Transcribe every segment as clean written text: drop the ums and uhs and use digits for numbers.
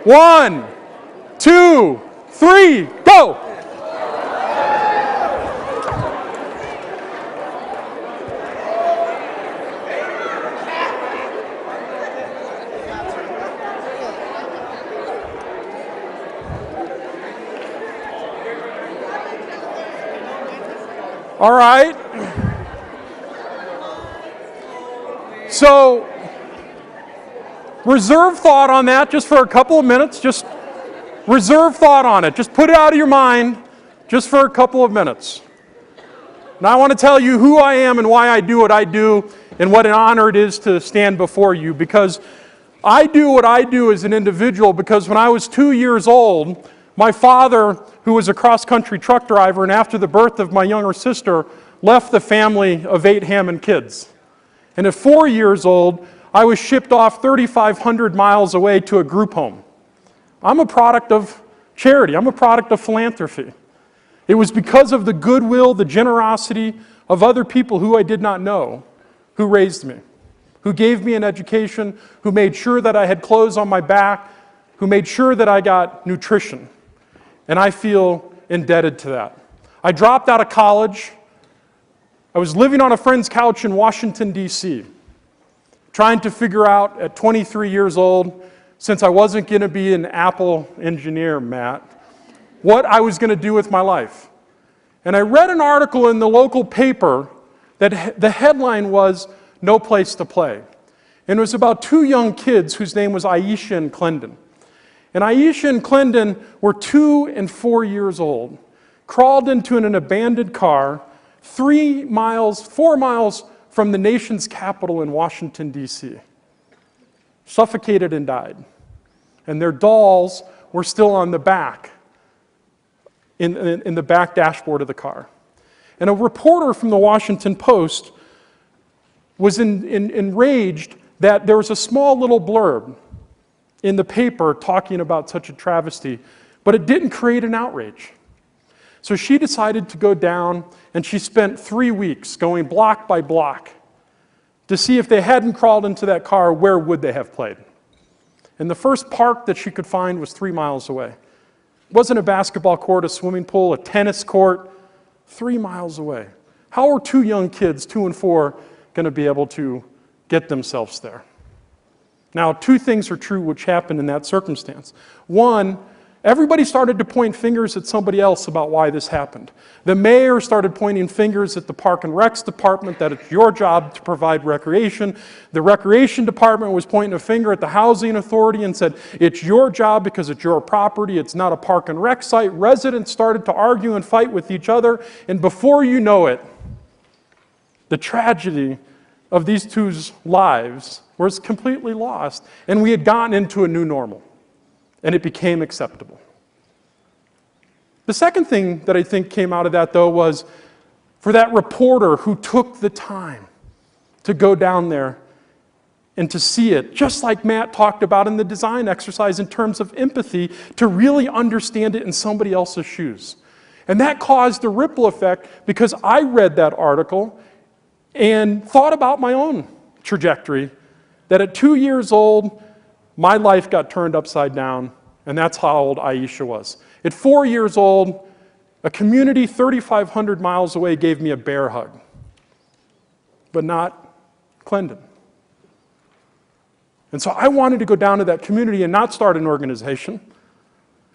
1, 2, 3, go! All right. So, reserve thought on that just for a couple of minutes. Just reserve thought on it. Just put it out of your mind just for a couple of minutes. Now I want to tell you who I am and why I do what I do and what an honor it is to stand before you, because I do what I do as an individual because when I was 2 years old, my father, who was a cross-country truck driver, and after the birth of my younger sister, left the family of 8 Hammond kids. And at 4 years old, I was shipped off 3,500 miles away to a group home. I'm a product of charity. I'm a product of philanthropy. It was because of the goodwill, the generosity of other people who I did not know, who raised me, who gave me an education, who made sure that I had clothes on my back, who made sure that I got nutrition. And I feel indebted to that. I dropped out of college. I was living on a friend's couch in Washington, D.C., trying to figure out at 23 years old, since I wasn't going to be an Apple engineer, Matt, what I was going to do with my life. And I read an article in the local paper that the headline was, "No Place to Play." And it was about 2 young kids whose name was Aisha and Clendon. And Aisha and Clendon were 2 and 4 years old, crawled into an abandoned car 4 miles from the nation's capital in Washington, D.C., suffocated and died. And their dolls were still on the back, in the back dashboard of the car. And a reporter from the Washington Post was enraged that there was a small little blurb in the paper talking about such a travesty, but it didn't create an outrage. So she decided to go down, and she spent 3 weeks going block by block to see if they hadn't crawled into that car, where would they have played. And the first park that she could find was 3 miles away. It wasn't a basketball court, a swimming pool, a tennis court, 3 miles away. How are 2 young kids, 2 and 4, going to be able to get themselves there? Now, 2 things are true which happened in that circumstance. One, everybody started to point fingers at somebody else about why this happened. The mayor started pointing fingers at the Park and Recs department, that it's your job to provide recreation. The recreation department was pointing a finger at the housing authority and said, it's your job because it's your property, it's not a Park and Rec site. Residents started to argue and fight with each other, and before you know it, the tragedy of these 2's lives was completely lost, and we had gotten into a new normal, and it became acceptable. The second thing that I think came out of that, though, was for that reporter who took the time to go down there and to see it, just like Matt talked about in the design exercise in terms of empathy, to really understand it in somebody else's shoes. And that caused a ripple effect because I read that article and thought about my own trajectory, that at 2 years old, my life got turned upside down, and that's how old Aisha was. At 4 years old, a community 3,500 miles away gave me a bear hug, but not Clendon. And so I wanted to go down to that community and not start an organization,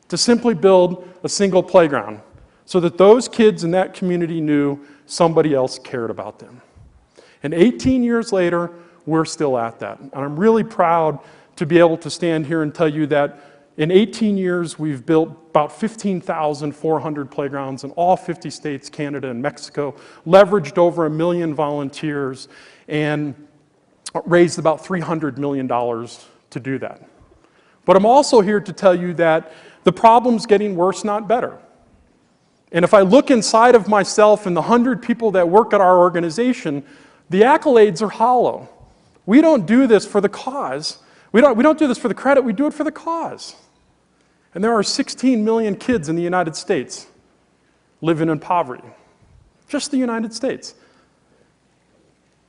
to simply build a single playground so that those kids in that community knew somebody else cared about them. And 18 years later, we're still at that. And I'm really proud to be able to stand here and tell you that in 18 years, we've built about 15,400 playgrounds in all 50 states, Canada, and Mexico, leveraged over 1 million volunteers, and raised about $300 million to do that. But I'm also here to tell you that the problem's getting worse, not better. And if I look inside of myself and the 100 people that work at our organization, the accolades are hollow. We don't do this for the cause. We don't do this for the credit, we do it for the cause. And there are 16 million kids in the United States living in poverty. Just the United States.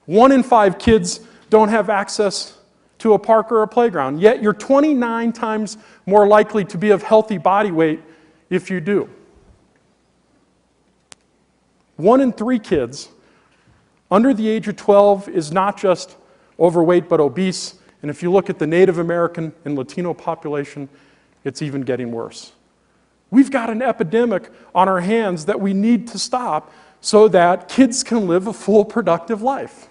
1 in 5 kids don't have access to a park or a playground, yet you're 29 times more likely to be of healthy body weight if you do. 1 in 3 kids under the age of 12 is not just overweight but obese, and if you look at the Native American and Latino population, it's even getting worse. We've got an epidemic on our hands that we need to stop so that kids can live a full, productive life.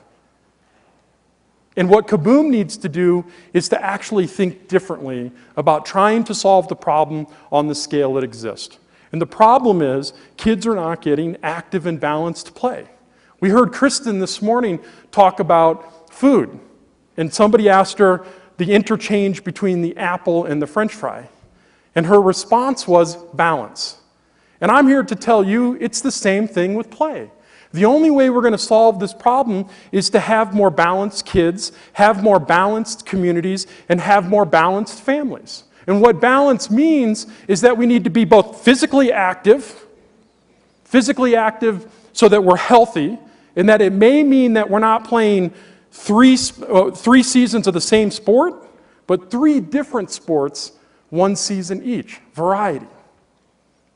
And what KaBOOM needs to do is to actually think differently about trying to solve the problem on the scale that exists. And the problem is kids are not getting active and balanced play. We heard Kristen this morning talk about food, and somebody asked her the interchange between the apple and the French fry. And her response was balance. And I'm here to tell you it's the same thing with play. The only way we're going to solve this problem is to have more balanced kids, have more balanced communities, and have more balanced families. And what balance means is that we need to be both physically active so that we're healthy, and that it may mean that we're not playing three seasons of the same sport, but 3 different sports, 1 season each, variety.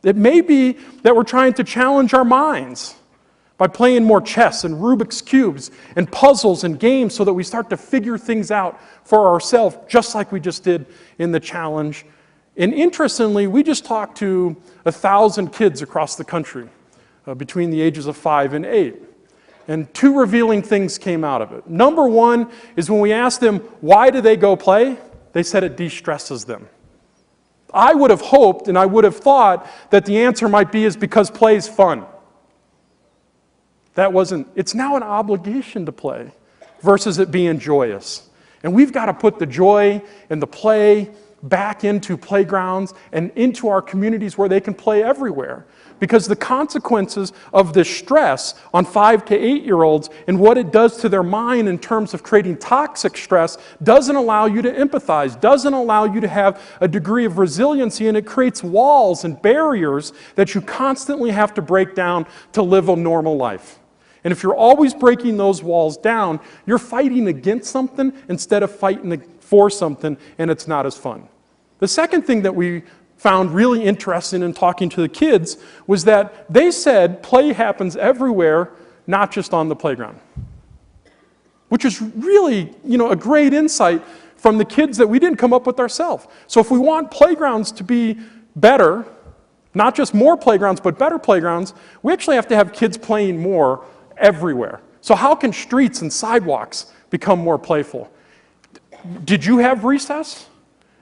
It may be that we're trying to challenge our minds by playing more chess and Rubik's Cubes and puzzles and games so that we start to figure things out for ourselves, just like we just did in the challenge. And interestingly, we just talked to 1,000 kids across the country between the ages of 5 and 8. And 2 revealing things came out of it. Number 1 is when we asked them, why do they go play? They said it de-stresses them. I would have hoped and I would have thought that the answer might be is because play is fun. That wasn't, it's now an obligation to play versus it being joyous. And we've got to put the joy and the play back into playgrounds and into our communities where they can play everywhere. Because the consequences of this stress on 5 to 8-year-olds and what it does to their mind in terms of creating toxic stress doesn't allow you to empathize, doesn't allow you to have a degree of resiliency, and it creates walls and barriers that you constantly have to break down to live a normal life. And if you're always breaking those walls down, you're fighting against something instead of fighting for something, and it's not as fun. The second thing that we found really interesting in talking to the kids was that they said play happens everywhere, not just on the playground. Which is really, a great insight from the kids that we didn't come up with ourselves. So if we want playgrounds to be better, not just more playgrounds, but better playgrounds, we actually have to have kids playing more everywhere. So how can streets and sidewalks become more playful? Did you have recess?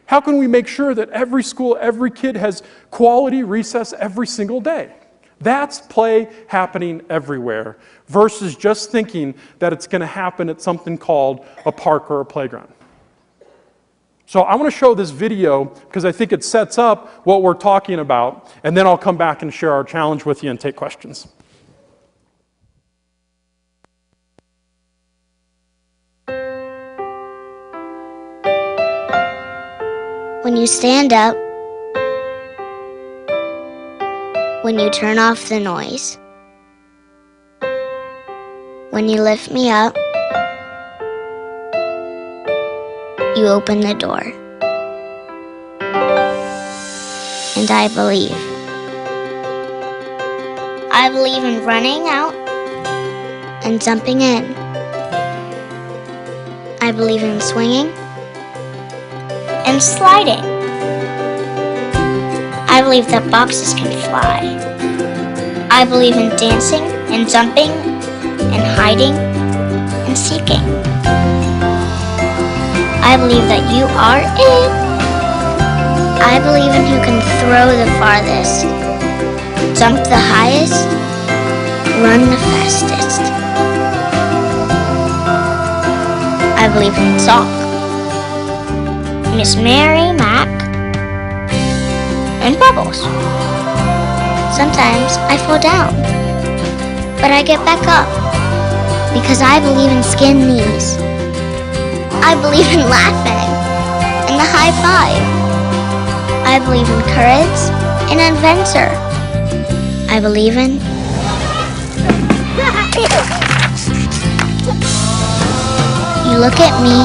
How can we make sure that every school, every kid has quality recess every single day? That's play happening everywhere versus just thinking that it's going to happen at something called a park or a playground. So I want to show this video because I think it sets up what we're talking about, and then I'll come back and share our challenge with you and take questions. When you stand up, when you turn off the noise, when you lift me up, you open the door. And I believe. I believe in running out and jumping in. I believe in swinging and sliding. I believe that boxes can fly. I believe in dancing and jumping and hiding and seeking. I believe that you are it. I believe in who can throw the farthest, jump the highest, run the fastest. I believe in Zoc, Miss Mary Mac, and Bubbles. Sometimes I fall down, but I get back up because I believe in skin knees. I believe in laughing and the high five. I believe in courage and adventure. I believe in... You look at me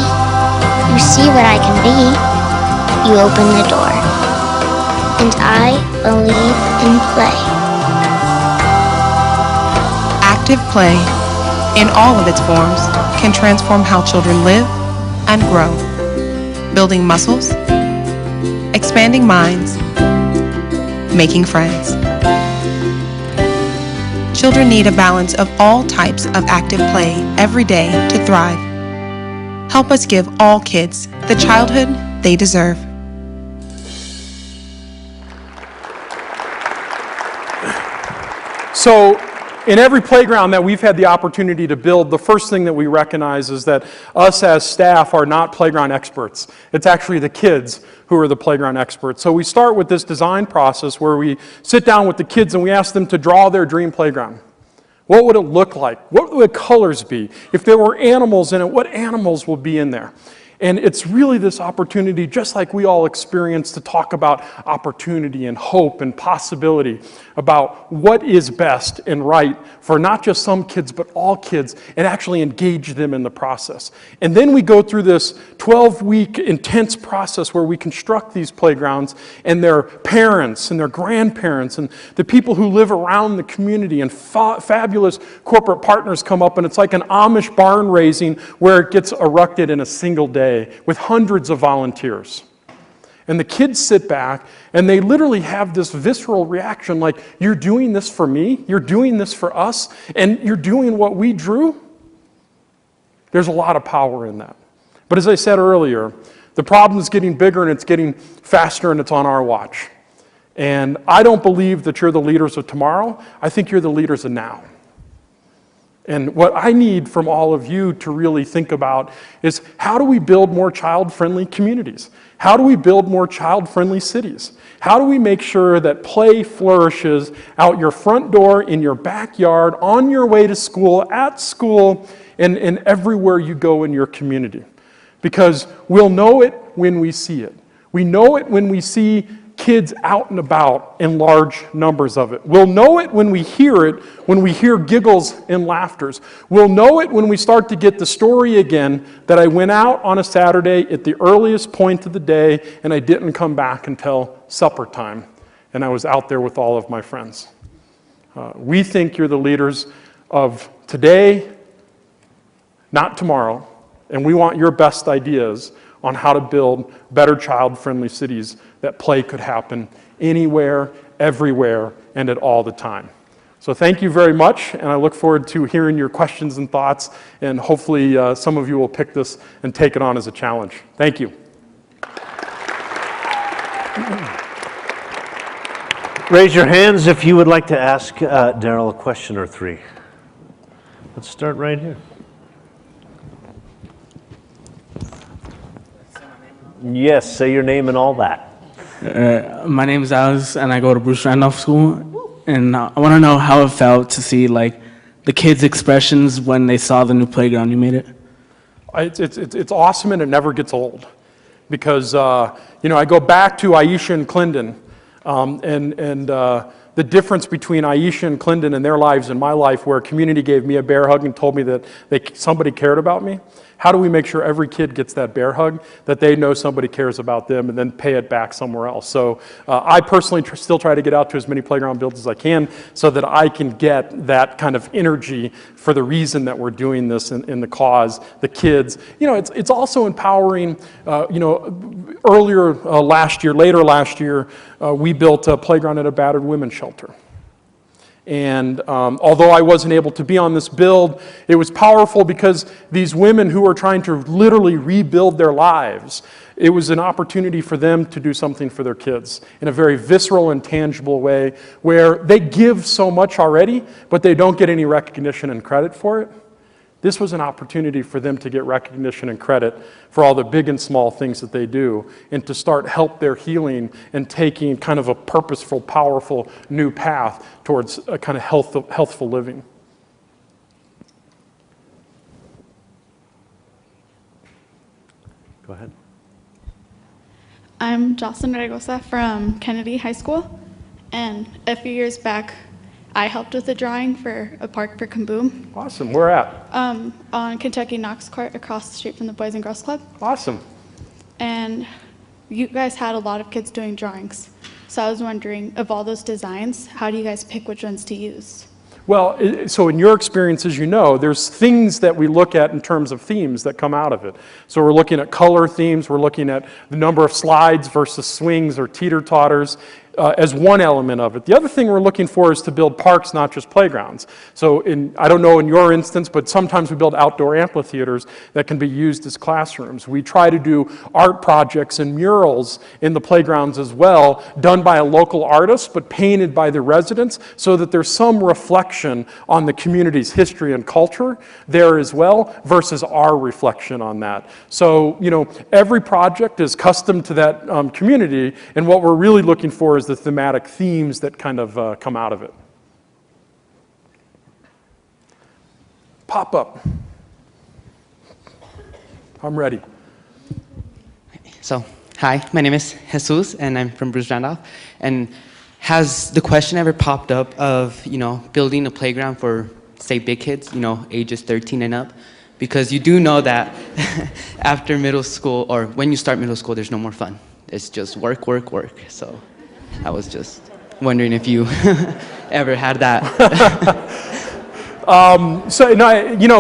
You see what I can be. You open the door. And I believe in play. Active play, in all of its forms, can transform how children live and grow, building muscles, expanding minds, making friends. Children need a balance of all types of active play every day to thrive. Help us give all kids the childhood they deserve. So, in every playground that we've had the opportunity to build, the first thing that we recognize is that us as staff are not playground experts. It's actually the kids who are the playground experts. So we start with this design process where we sit down with the kids and we ask them to draw their dream playground. What would it look like? What would the colors be? If there were animals in it, what animals would be in there? And it's really this opportunity, just like we all experience, to talk about opportunity and hope and possibility, about what is best and right for not just some kids, but all kids, and actually engage them in the process. And then we go through this 12-week intense process where we construct these playgrounds, and their parents and their grandparents and the people who live around the community and fabulous corporate partners come up, and it's like an Amish barn raising where it gets erected in a single day with hundreds of volunteers. And the kids sit back and they literally have this visceral reaction like, you're doing this for me, you're doing this for us, and you're doing what we drew? There's a lot of power in that. But as I said earlier, the problem is getting bigger and it's getting faster and it's on our watch. And I don't believe that you're the leaders of tomorrow. I think you're the leaders of now. And what I need from all of you to really think about is, how do we build more child-friendly communities? How do we build more child-friendly cities? How do we make sure that play flourishes out your front door, in your backyard, on your way to school, at school, and everywhere you go in your community? Because we'll know it when we see it. We know it when we see kids out and about in large numbers of it. We'll know it, when we hear giggles and laughters. We'll know it when we start to get the story again that I went out on a Saturday at the earliest point of the day and I didn't come back until supper time, and I was out there with all of my friends. We think you're the leaders of today, not tomorrow, and we want your best ideas on how to build better child-friendly cities that play could happen anywhere, everywhere, and at all the time. So thank you very much, and I look forward to hearing your questions and thoughts, and hopefully some of you will pick this and take it on as a challenge. Thank you. Raise your hands if you would like to ask Darell a question or three. Let's start right here. Yes, say your name and all that. My name is Alex, and I go to Bruce Randolph School. And I want to know how it felt to see the kids' expressions when they saw the new playground. You made it. It's awesome, and it never gets old. Because I go back to Aisha and Clendon, and the difference between Aisha and Clendon and their lives and my life, where community gave me a bear hug and told me that somebody cared about me. How do we make sure every kid gets that bear hug, that they know somebody cares about them, and then pay it back somewhere else? So I personally still try to get out to as many playground builds as I can so that I can get that kind of energy for the reason that we're doing this in the cause, the kids. It's also empowering. Later last year, we built a playground at a battered women's shelter. And although I wasn't able to be on this build, it was powerful because these women who are trying to literally rebuild their lives, it was an opportunity for them to do something for their kids in a very visceral and tangible way, where they give so much already, but they don't get any recognition and credit for it. This was an opportunity for them to get recognition and credit for all the big and small things that they do, and to start help their healing and taking kind of a purposeful, powerful new path towards a kind of healthful living. Go ahead. I'm Jocelyn Regosa from Kennedy High School, and a few years back, I helped with the drawing for a park for KaBOOM. Awesome. Where at? On Kentucky Knox Court, across the street from the Boys and Girls Club. Awesome. and you guys had a lot of kids doing drawings. So I was wondering, of all those designs, how do you guys pick which ones to use? Well, so in your experience, as you know, there's things that we look at in terms of themes that come out of it. So we're looking at color themes, we're looking at the number of slides versus swings or teeter-totters as one element of it. The other thing we're looking for is to build parks, not just playgrounds. So I don't know in your instance, but sometimes we build outdoor amphitheaters that can be used as classrooms. We try to do art projects and murals in the playgrounds as well, done by a local artist, but painted by the residents so that there's some reflection on the community's history and culture there as well, versus our reflection on that. So, every project is custom to that community, and what we're really looking for is the thematic themes that kind of come out of it. Pop up. I'm ready. So, hi, my name is Jesus, and I'm from Bruce Randolph. And has the question ever popped up of, building a playground for, say, big kids, ages 13 and up? Because you do know that after middle school, or when you start middle school, there's no more fun. It's just work, work, work. So I was just wondering if you ever had that.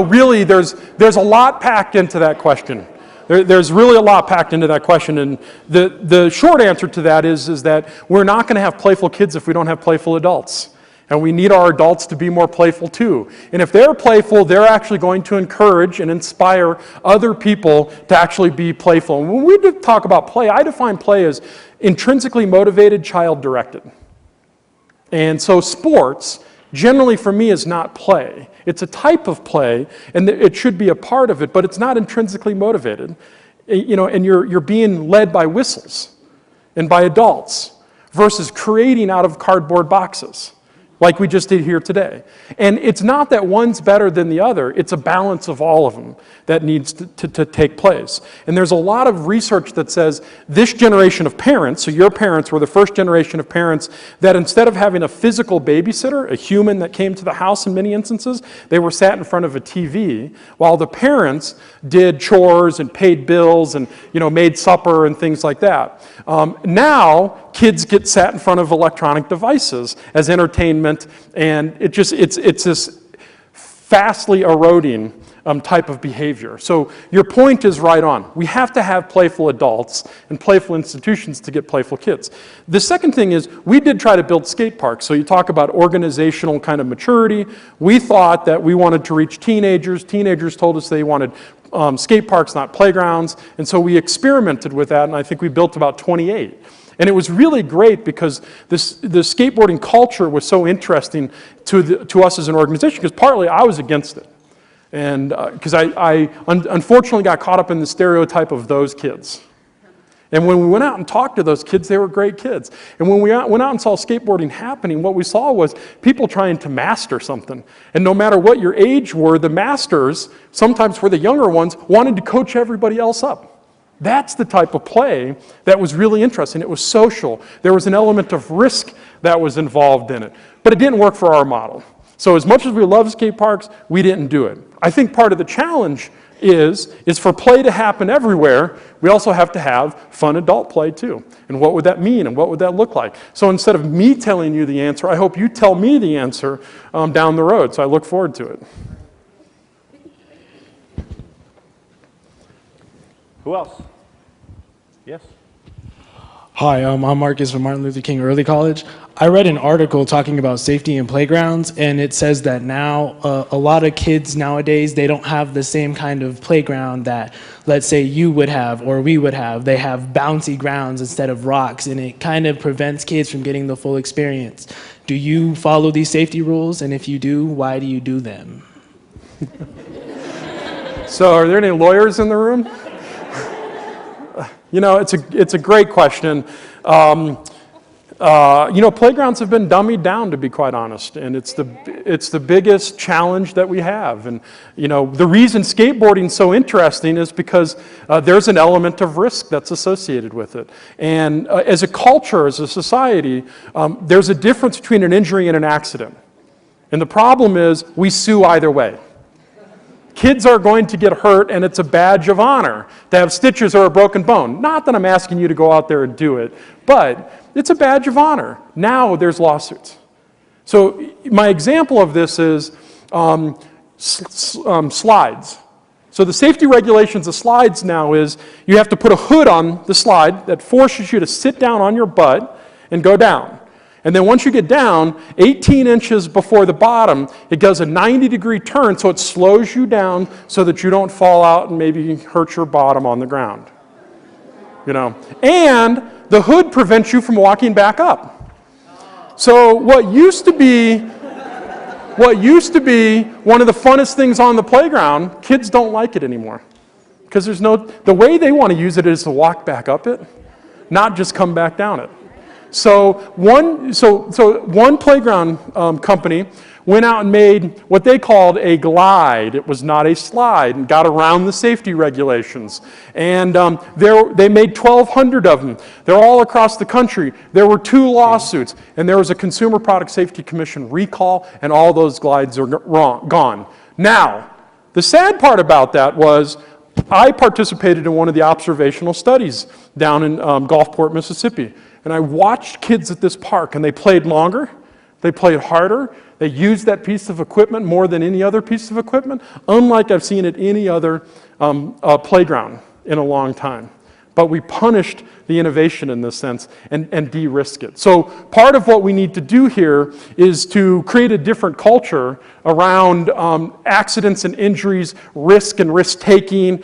Really, there's a lot packed into that question. There's really a lot packed into that question, and the short answer to that is that we're not going to have playful kids if we don't have playful adults. And we need our adults to be more playful too. And if they're playful, they're actually going to encourage and inspire other people to actually be playful. And when we talk about play, I define play as intrinsically motivated, child-directed. And so sports, generally for me, is not play. It's a type of play, and it should be a part of it, but it's not intrinsically motivated. And you're being led by whistles and by adults versus creating out of cardboard boxes, like we just did here today. And it's not that one's better than the other, it's a balance of all of them that needs to take place. And there's a lot of research that says this generation of parents, so your parents were the first generation of parents that instead of having a physical babysitter, a human that came to the house in many instances, they were sat in front of a TV, while the parents did chores and paid bills and made supper and things like that. Now, kids get sat in front of electronic devices as entertainment, and it's this fastly eroding type of behavior. So your point is right on. We have to have playful adults and playful institutions to get playful kids. The second thing is we did try to build skate parks. So you talk about organizational kind of maturity. We thought that we wanted to reach teenagers. Teenagers told us they wanted skate parks, not playgrounds. And so we experimented with that, and I think we built about 28. And it was really great because the skateboarding culture was so interesting to us as an organization, because partly I was against it. And because I unfortunately got caught up in the stereotype of those kids. And when we went out and talked to those kids, they were great kids. And when we went out and saw skateboarding happening, what we saw was people trying to master something. And no matter what your age were, the masters, sometimes for the younger ones, wanted to coach everybody else up. That's the type of play that was really interesting. It was social. There was an element of risk that was involved in it. But it didn't work for our model. So as much as we love skate parks, we didn't do it. I think part of the challenge is for play to happen everywhere, we also have to have fun adult play too. And what would that mean, and what would that look like? So instead of me telling you the answer, I hope you tell me the answer down the road. So I look forward to it. Who else? Yes? Hi, I'm Marcus from Martin Luther King Early College. I read an article talking about safety in playgrounds, and it says that now a lot of kids nowadays, they don't have the same kind of playground that, let's say, you would have or we would have. They have bouncy grounds instead of rocks, and it kind of prevents kids from getting the full experience. Do you follow these safety rules? And if you do, why do you do them? So are there any lawyers in the room? It's a great question. Playgrounds have been dummied down, to be quite honest, and it's the biggest challenge that we have. And the reason skateboarding is so interesting is because there's an element of risk that's associated with it. And as a culture, as a society, there's a difference between an injury and an accident. And the problem is we sue either way. Kids are going to get hurt, and it's a badge of honor to have stitches or a broken bone. Not that I'm asking you to go out there and do it, but it's a badge of honor. Now there's lawsuits. So my example of this is slides. So the safety regulations of slides now is you have to put a hood on the slide that forces you to sit down on your butt and go down. And then once you get down, 18 inches before the bottom, it does a 90-degree turn, so it slows you down so that you don't fall out and maybe hurt your bottom on the ground. You know, and the hood prevents you from walking back up. So what used to be one of the funnest things on the playground, kids don't like it anymore. Because the way they want to use it is to walk back up it, not just come back down it. So one playground company went out and made what they called a glide. It was not a slide, and got around the safety regulations. And they made 1,200 of them. They're all across the country. There were 2 lawsuits, and there was a Consumer Product Safety Commission recall, and all those glides are gone. Now, the sad part about that was I participated in one of the observational studies down in Gulfport, Mississippi. And I watched kids at this park, and they played longer, they played harder, they used that piece of equipment more than any other piece of equipment, unlike I've seen at any other playground in a long time. But we punished the innovation in this sense and de-risk it. So part of what we need to do here is to create a different culture around accidents and injuries, risk and risk-taking,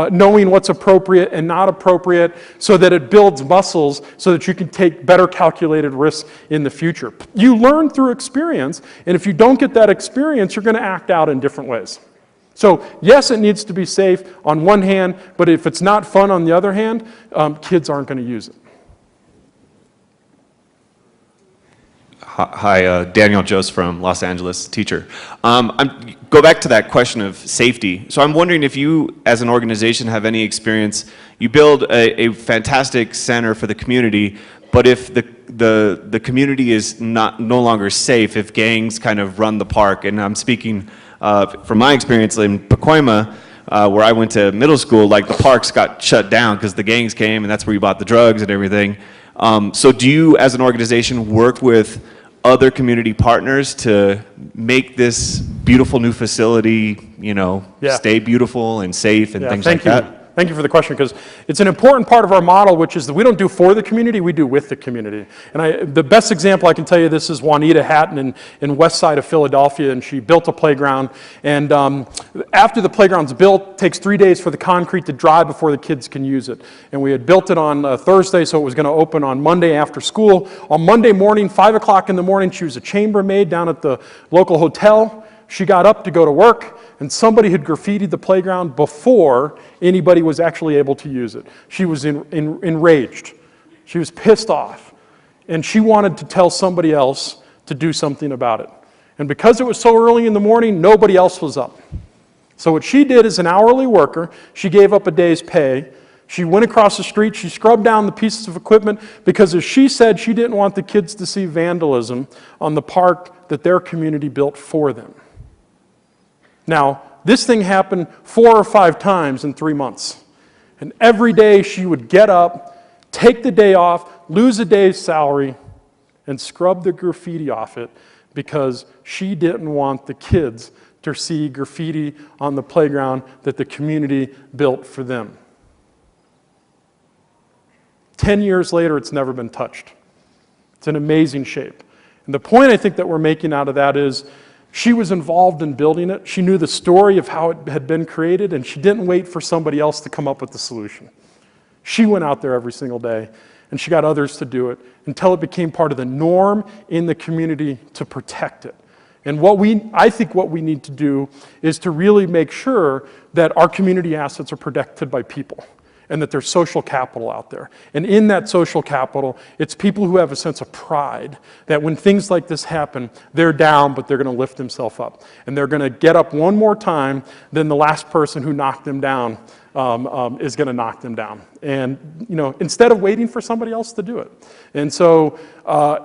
knowing what's appropriate and not appropriate, so that it builds muscles so that you can take better calculated risks in the future. You learn through experience, and if you don't get that experience, you're going to act out in different ways. So yes, it needs to be safe on one hand, but if it's not fun on the other hand, kids aren't going to use it. Hi, Daniel Joseph from Los Angeles, teacher. Go back to that question of safety. So I'm wondering if you, as an organization, have any experience. You build a fantastic center for the community, but if the community is no longer safe, if gangs kind of run the park, and I'm speaking from my experience in Pacoima, where I went to middle school, like the parks got shut down because the gangs came, and that's where you bought the drugs and everything. So do you, as an organization, work with other community partners to make this beautiful new facility, stay beautiful and safe and things like that? Thank you for the question, because it's an important part of our model, which is that we don't do for the community, we do with the community. And the best example I can tell you this is Juanita Hatton in west side of Philadelphia, and she built a playground. And after the playground's built, it takes 3 days for the concrete to dry before the kids can use it. And we had built it on Thursday, so it was going to open on Monday after school. On Monday morning, 5 o'clock in the morning, she was a chambermaid down at the local hotel. She got up to go to work, and somebody had graffitied the playground before anybody was actually able to use it. She was enraged. She was pissed off. And she wanted to tell somebody else to do something about it. And because it was so early in the morning, nobody else was up. So what she did as an hourly worker, she gave up a day's pay. She went across the street, she scrubbed down the pieces of equipment, because as she said, she didn't want the kids to see vandalism on the park that their community built for them. Now, this thing happened 4 or 5 times in 3 months. And every day she would get up, take the day off, lose a day's salary, and scrub the graffiti off it, because she didn't want the kids to see graffiti on the playground that the community built for them. 10 years later, it's never been touched. It's in amazing shape. And the point I think that we're making out of that is, she was involved in building it. She knew the story of how it had been created, and she didn't wait for somebody else to come up with the solution. She went out there every single day, and she got others to do it until it became part of the norm in the community to protect it. And I think what we need to do is to really make sure that our community assets are protected by people, and that there's social capital out there. And in that social capital, it's people who have a sense of pride, that when things like this happen, they're down, but they're going to lift themselves up. And they're going to get up one more time than the last person who knocked them down is going to knock them down. And instead of waiting for somebody else to do it. And so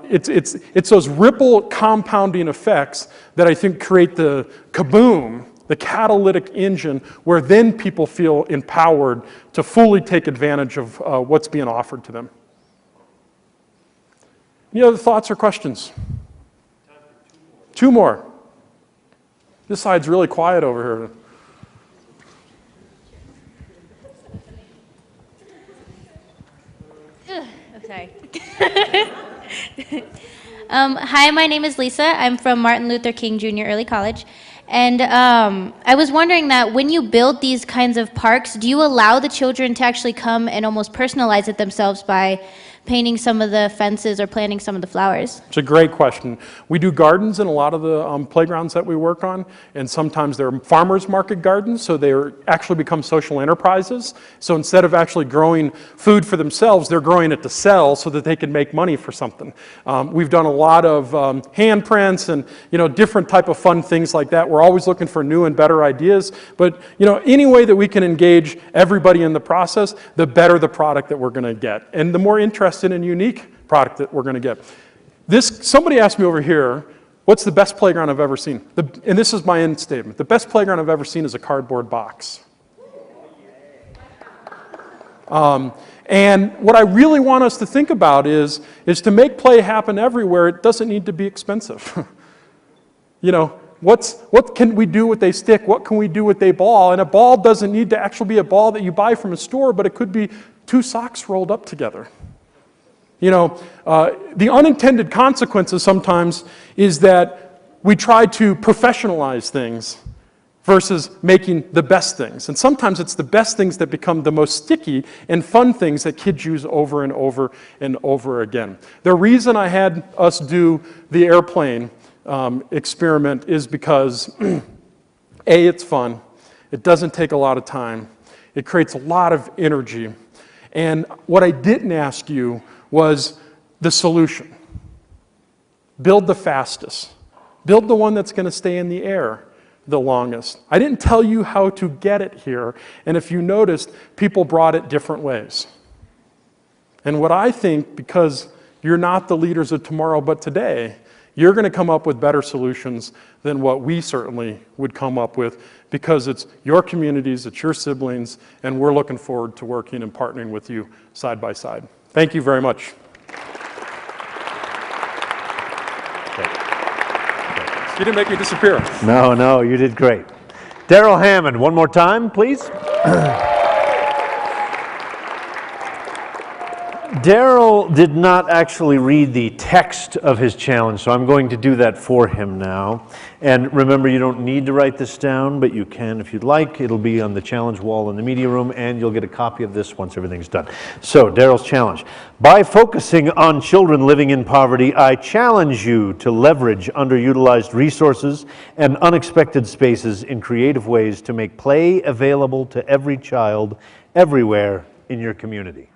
it's those ripple compounding effects that I think create the KaBOOM the catalytic engine where then people feel empowered to fully take advantage of what's being offered to them. Any other thoughts or questions? Two more. This side's really quiet over here. I'm sorry. Hi, my name is Lisa. I'm from Martin Luther King Jr. Early College. And I was wondering that when you build these kinds of parks, do you allow the children to actually come and almost personalize it themselves by painting some of the fences or planting some of the flowers? It's a great question. We do gardens in a lot of the playgrounds that we work on, and sometimes they're farmers market gardens, so they actually become social enterprises. So instead of actually growing food for themselves, they're growing it to sell so that they can make money for something. We've done a lot of handprints and different type of fun things like that. We're always looking for new and better ideas, but any way that we can engage everybody in the process, the better the product that we're going to get, and the more interesting and unique product that we're going to get. Somebody asked me over here, what's the best playground I've ever seen? And this is my end statement. The best playground I've ever seen is a cardboard box. And what I really want us to think about is to make play happen everywhere, it doesn't need to be expensive. What can we do with a stick? What can we do with a ball? And a ball doesn't need to actually be a ball that you buy from a store, but it could be 2 socks rolled up together. The unintended consequences sometimes is that we try to professionalize things versus making the best things. And sometimes it's the best things that become the most sticky and fun things that kids use over and over and over again. The reason I had us do the airplane experiment is because, A, it's fun. It doesn't take a lot of time. It creates a lot of energy. And what I didn't ask you was the solution. Build the fastest. Build the one that's going to stay in the air the longest. I didn't tell you how to get it here, and if you noticed, people brought it different ways. And what I think, because you're not the leaders of tomorrow but today, you're going to come up with better solutions than what we certainly would come up with, because it's your communities, it's your siblings, and we're looking forward to working and partnering with you side by side. Thank you very much. You didn't make me disappear. No, you did great. Darell Hammond, one more time, please. Darell did not actually read the text of his challenge, so I'm going to do that for him now. And remember, you don't need to write this down, but you can if you'd like. It'll be on the challenge wall in the media room, and you'll get a copy of this once everything's done. So, Darell's challenge. By focusing on children living in poverty, I challenge you to leverage underutilized resources and unexpected spaces in creative ways to make play available to every child, everywhere in your community.